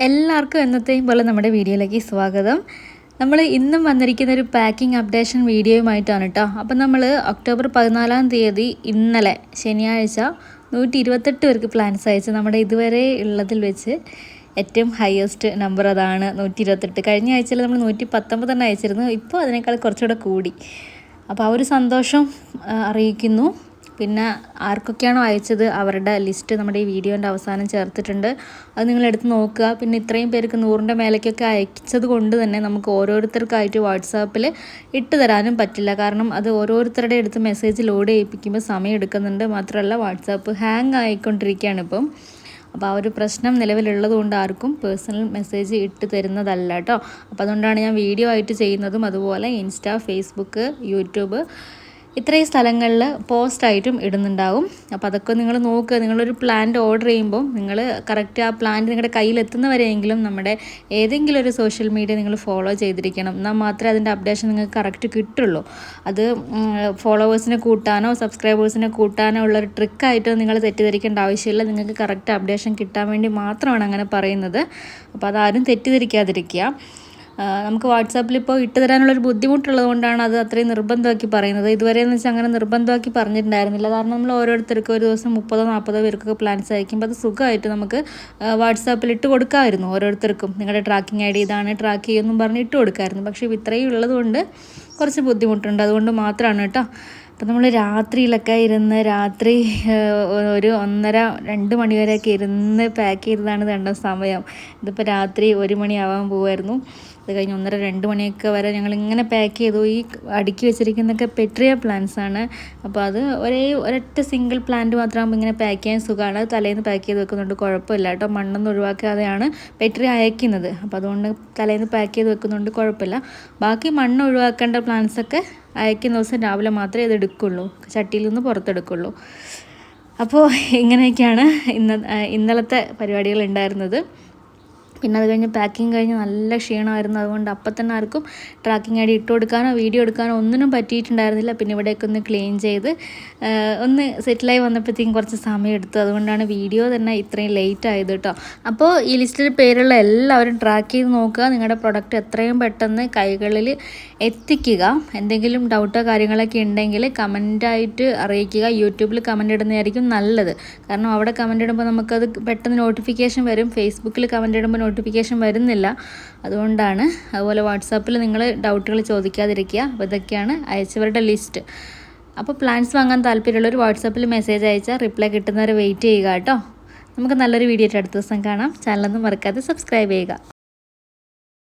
എല്ലാവർക്കും എന്നത്തെയും പോലെ നമ്മുടെ വീഡിയോയിലേക്ക് സ്വാഗതം. നമ്മൾ ഇന്നും വന്നിരിക്കുന്ന ഒരു പാക്കിംഗ് അപ്ഡേഷൻ വീഡിയോയുമായിട്ടാണ് കേട്ടോ. അപ്പം നമ്മൾ ഒക്ടോബർ 14 ഇന്നലെ ശനിയാഴ്ച 128 പേർക്ക് പ്ലാൻസ് അയച്ചു. നമ്മുടെ ഇതുവരെ ഉള്ളതിൽ വെച്ച് ഏറ്റവും ഹയസ്റ്റ് നമ്പർ അതാണ് 128. കഴിഞ്ഞ ആഴ്ചയിൽ നമ്മൾ 119 അയച്ചിരുന്നു. ഇപ്പോൾ അതിനേക്കാൾ കുറച്ചുകൂടെ കൂടി. അപ്പോൾ ആ ഒരു സന്തോഷം അറിയിക്കുന്നു. പിന്നെ ആർക്കൊക്കെയാണോ അയച്ചത് അവരുടെ ലിസ്റ്റ് നമ്മുടെ ഈ വീഡിയോൻ്റെ അവസാനം ചേർത്തിട്ടുണ്ട്. അത് നിങ്ങളെടുത്ത് നോക്കുക. പിന്നെ ഇത്രയും പേർക്ക് 100ൻ്റെ മേലേക്കൊക്കെ അയച്ചത് കൊണ്ട് തന്നെ നമുക്ക് ഓരോരുത്തർക്കായിട്ട് വാട്സാപ്പിൽ ഇട്ട് തരാനും പറ്റില്ല. കാരണം അത് ഓരോരുത്തരുടെ അടുത്ത് മെസ്സേജ് ലോഡ് ചെയ്യിപ്പിക്കുമ്പോൾ സമയം എടുക്കുന്നുണ്ട്. മാത്രമല്ല വാട്സാപ്പ് ഹാങ് ആയിക്കൊണ്ടിരിക്കുകയാണ് ഇപ്പം. അപ്പോൾ ആ ഒരു പ്രശ്നം നിലവിലുള്ളത് കൊണ്ട് ആർക്കും പേഴ്സണൽ മെസ്സേജ് ഇട്ട് തരുന്നതല്ല കേട്ടോ. അപ്പോൾ അതുകൊണ്ടാണ് ഞാൻ വീഡിയോ ആയിട്ട് ചെയ്യുന്നതും. അതുപോലെ ഇൻസ്റ്റ, ഫേസ്ബുക്ക്, യൂട്യൂബ് ഇത്രയും സ്ഥലങ്ങളിൽ പോസ്റ്റായിട്ടും ഇടുന്നുണ്ടാവും. അപ്പോൾ അതൊക്കെ നിങ്ങൾ നോക്കുക. നിങ്ങളൊരു പ്ലാന്റ് ഓർഡർ ചെയ്യുമ്പോൾ നിങ്ങൾ കറക്റ്റ് ആ പ്ലാന്റ് നിങ്ങളുടെ കയ്യിലെത്തുന്നവരെയെങ്കിലും നമ്മുടെ ഏതെങ്കിലും ഒരു സോഷ്യൽ മീഡിയ നിങ്ങൾ ഫോളോ ചെയ്തിരിക്കണം. എന്നാൽ മാത്രമേ അതിൻ്റെ അപ്ഡേഷൻ നിങ്ങൾക്ക് കറക്റ്റ് കിട്ടുള്ളൂ. അത് ഫോളോവേഴ്സിനെ കൂട്ടാനോ സബ്സ്ക്രൈബേഴ്സിനെ കൂട്ടാനോ ഉള്ളൊരു ട്രിക്കായിട്ടോ നിങ്ങൾ തെറ്റിദ്ധരിക്കേണ്ട ആവശ്യമില്ല. നിങ്ങൾക്ക് കറക്റ്റ് അപ്ഡേഷൻ കിട്ടാൻ വേണ്ടി മാത്രമാണ് അങ്ങനെ പറയുന്നത്. അപ്പോൾ അതാരും തെറ്റിദ്ധരിക്കാതിരിക്കുക. നമുക്ക് വാട്സാപ്പിൽ ഇപ്പോൾ ഇട്ട് തരാനുള്ളൊരു ബുദ്ധിമുട്ടുള്ളത് കൊണ്ടാണ് അത് അത്രയും നിർബന്ധമാക്കി പറയുന്നത്. ഇതുവരെ എന്ന് വെച്ചാൽ അങ്ങനെ നിർബന്ധമാക്കി പറഞ്ഞിട്ടുണ്ടായിരുന്നില്ല. കാരണം നമ്മൾ ഓരോരുത്തർക്കും ഒരു ദിവസം 30-40 പേർക്കൊക്കെ പ്ലാൻസ് അയക്കുമ്പോൾ അത് സുഖമായിട്ട് നമുക്ക് വാട്സാപ്പിൽ ഇട്ട് കൊടുക്കാമായിരുന്നു. ഓരോരുത്തർക്കും നിങ്ങളുടെ ട്രാക്കിംഗ് ഐ ഡി ഇതാണ്, ട്രാക്ക് ചെയ്യുമെന്നും പറഞ്ഞ് ഇട്ട് കൊടുക്കാമായിരുന്നു. പക്ഷേ ഇത്രയും ഉള്ളത് കൊണ്ട് കുറച്ച് ബുദ്ധിമുട്ടുണ്ട്. അതുകൊണ്ട് മാത്രമാണ് കേട്ടോ. അപ്പം നമ്മൾ രാത്രിയിലൊക്കെ ഇരുന്ന് രാത്രി ഒരു 1:30-2 മണി വരെയൊക്കെ ഇരുന്ന് പാക്ക് ചെയ്തതാണ് വേണ്ട സമയം. ഇതിപ്പോൾ രാത്രി 1 മണിയാവാൻ പോകുമായിരുന്നു. അത് കഴിഞ്ഞ് 1:30-2 മണിയൊക്കെ വരെ ഞങ്ങളിങ്ങനെ പാക്ക് ചെയ്തു. ഈ അടുക്കി വെച്ചിരിക്കുന്നതൊക്കെ പെട്രിയ പ്ലാന്റ്സ് ആണ്. അപ്പോൾ അത് ഒരൊറ്റ സിംഗിൾ പ്ലാന്റ് മാത്രമാകുമ്പോൾ ഇങ്ങനെ പാക്ക് ചെയ്യാൻ സുഖമാണ്. തലേന്ന് പാക്ക് ചെയ്ത് വെക്കുന്നുണ്ട്, കുഴപ്പമില്ല കേട്ടോ. മണ്ണൊന്നും ഒഴിവാക്കാതെയാണ് പെട്രിയ അയക്കുന്നത്. അപ്പോൾ അതുകൊണ്ട് തലേന്ന് പാക്ക് ചെയ്ത് വെക്കുന്നുണ്ട്, കുഴപ്പമില്ല. ബാക്കി മണ്ണ് ഒഴിവാക്കേണ്ട പ്ലാന്റ്സൊക്കെ അയക്കുന്ന ദിവസം രാവിലെ മാത്രമേ ഇത് എടുക്കുള്ളൂ, ചട്ടിയിൽ നിന്ന് പുറത്തെടുക്കുള്ളൂ. അപ്പോൾ ഇങ്ങനെയൊക്കെയാണ് ഇന്നലത്തെ പരിപാടികൾ ഉണ്ടായിരുന്നത്. പിന്നെ അത് കഴിഞ്ഞ് പാക്കിങ് കഴിഞ്ഞ് നല്ല ക്ഷീണമായിരുന്നു. അതുകൊണ്ട് അപ്പം തന്നെ ആർക്കും ട്രാക്കിംഗ് ഐ ഡി ഇട്ട് കൊടുക്കാനോ വീഡിയോ എടുക്കാനോ ഒന്നിനും പറ്റിയിട്ടുണ്ടായിരുന്നില്ല. പിന്നെ ഇവിടെയൊക്കെ ഒന്ന് ക്ലീൻ ചെയ്ത് ഒന്ന് സെറ്റിലായി വന്നപ്പോഴത്തേക്കും കുറച്ച് സമയം എടുത്തു. അതുകൊണ്ടാണ് വീഡിയോ തന്നെ ഇത്രയും ലേറ്റ് ആയത് കേട്ടോ. അപ്പോൾ ഈ ലിസ്റ്റിൽ പേരുള്ള എല്ലാവരും ട്രാക്ക് ചെയ്ത് നോക്കുക. നിങ്ങളുടെ പ്രൊഡക്റ്റ് എത്രയും പെട്ടെന്ന് കൈകളിൽ എത്തിക്കുക. എന്തെങ്കിലും ഡൗട്ടോ കാര്യങ്ങളൊക്കെ ഉണ്ടെങ്കിൽ കമൻറ്റായിട്ട് അറിയിക്കുക. യൂട്യൂബിൽ കമൻ്റ് ഇടുന്നതായിരിക്കും നല്ലത്. കാരണം അവിടെ കമൻ്റ് ഇടുമ്പോൾ നമുക്കത് പെട്ടെന്ന് നോട്ടിഫിക്കേഷൻ വരും. ഫേസ്ബുക്കിൽ കമൻ്റ് ഇടുമ്പോൾ നോട്ടിഫിക്കേഷൻ വരുന്നില്ല. അതുകൊണ്ടാണ്. അതുപോലെ വാട്സാപ്പിൽ നിങ്ങൾ ഡൗട്ടുകൾ ചോദിക്കാതിരിക്കുക. അപ്പോൾ ഇതൊക്കെയാണ് അയച്ചവരുടെ ലിസ്റ്റ്. അപ്പോൾ പ്ലാൻസ് വാങ്ങാൻ താല്പര്യമുള്ളവർ വാട്സാപ്പിൽ മെസ്സേജ് അയച്ചാൽ റിപ്ലൈ കിട്ടുന്നവരെ വെയിറ്റ് ചെയ്യുക കേട്ടോ. നമുക്ക് നല്ലൊരു വീഡിയോ ആയിട്ട് അടുത്ത ദിവസം കാണാം. ചാനലൊന്നും മറക്കാതെ സബ്സ്ക്രൈബ് ചെയ്യുക.